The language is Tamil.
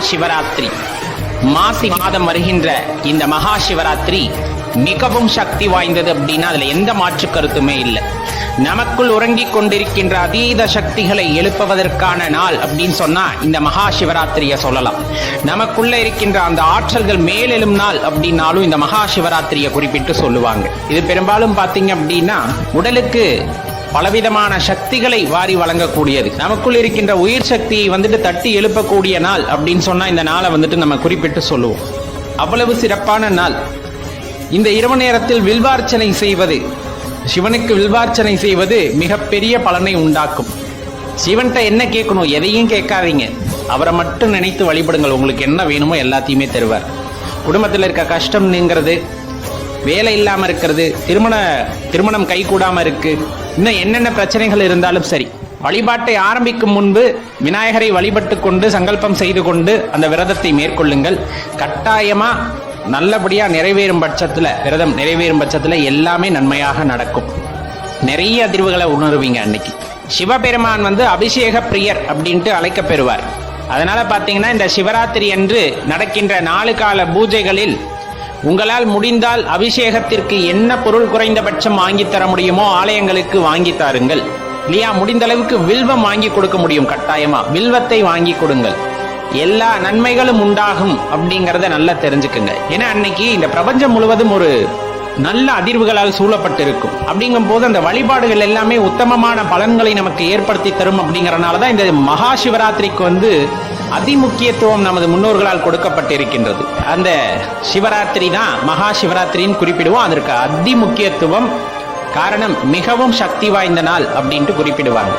சிவராத்திரி மாசி மாதம் வருகின்ற இந்த மகா சிவராத்திரி மிகவும் சக்தி வாய்ந்தது அப்படின்னா அதுல எந்த மாற்று கருத்துமே இல்லை. நமக்குள் உறங்கிக் கொண்டிருக்கின்ற அதீத சக்திகளை எழுப்புவதற்கான நாள் அப்படின்னு சொன்னா இந்த மகா சிவராத்திரியை சொல்லலாம். நமக்குள்ள இருக்கின்ற அந்த ஆற்றல்கள் மேலெழும் நாள் அப்படின்னாலும் இந்த மகா சிவராத்திரியை குறிப்பிட்டு சொல்லுவாங்க. இது பெரும்பாலும் பாத்தீங்க அப்படின்னா உடலுக்கு பலவிதமான சக்திகளை வாரி வழங்கக்கூடியது. நமக்குள் இருக்கின்ற உயிர் சக்தியை தட்டி எழுப்பக்கூடிய நாள் அப்படின்னு சொன்னா இந்த நாளை நம்ம குறிப்பிட்டு சொல்லுவோம். அவ்வளவு சிறப்பான நாள். இந்த இரவு நேரத்தில் வில்வார்ச்சனை செய்வது, சிவனுக்கு வில்வார்ச்சனை செய்வது மிகப்பெரிய பலனை உண்டாக்கும். சிவன்கிட்ட என்ன கேட்கணும், எதையும் கேட்காதீங்க, அவரை மட்டும் நினைத்து வழிபடுங்கள். உங்களுக்கு என்ன வேணுமோ எல்லாத்தையுமே தருவார். குடும்பத்தில் இருக்க கஷ்டம் நீங்கிறது, வேலை இல்லாம இருக்கிறது, திருமணம் கை கூடாம இருக்கு, இன்னும் என்னென்ன பிரச்சனைகள் இருந்தாலும் சரி, வழிபாட்டை ஆரம்பிக்கும் முன்பு விநாயகரை வழிபட்டு கொண்டு சங்கல்பம் செய்து கொண்டு அந்த விரதத்தை மேற்கொள்ளுங்கள். கட்டாயமா நல்லபடியா நிறைவேறும் பட்சத்துல, விரதம் நிறைவேறும் பட்சத்துல எல்லாமே நன்மையாக நடக்கும். நிறைய அதிர்வுகளை உணர்வீங்க. அன்னைக்கு சிவபெருமான் அபிஷேக பிரியர் அப்படின்ட்டு அழைக்கப்பெறுவார். அதனால பாத்தீங்கன்னா இந்த சிவராத்திரி அன்று நடக்கின்ற 4 கால பூஜைகளில் உங்களால் முடிந்தால் அபிஷேகத்திற்கு என்ன பொருள் குறைந்தபட்சம் வாங்கி தர முடியுமோ ஆலயங்களுக்கு வாங்கி தாருங்கள். இல்லையா, முடிந்த அளவுக்கு வில்வம் வாங்கி கொடுக்க முடியும், கட்டாயமா வில்வத்தை வாங்கி கொடுங்கள். எல்லா நன்மைகளும் உண்டாகும் அப்படிங்கறத நல்லா தெரிஞ்சுக்குங்க. ஏன்னா அன்னைக்கு இந்த பிரபஞ்சம் முழுவதும் ஒரு நல்ல அதிர்வுகளால் சூழப்பட்டிருக்கும். அப்படிங்கும் போது அந்த வழிபாடுகள் எல்லாமே உத்தமமான பலன்களை நமக்கு ஏற்படுத்தி தரும். அப்படிங்கறதுனாலதான் இந்த மகா சிவராத்திரிக்கு அதிமுக்கியத்துவம் நமது முன்னோர்களால் கொடுக்கப்பட்டிருக்கின்றது. அந்த சிவராத்திரி தான் மகா சிவராத்திரின்னு குறிப்பிடுவோம். அதற்கு அதிமுக்கியத்துவம் காரணம் மிகவும் சக்தி வாய்ந்த நாள் அப்படின்ட்டு குறிப்பிடுவாங்க.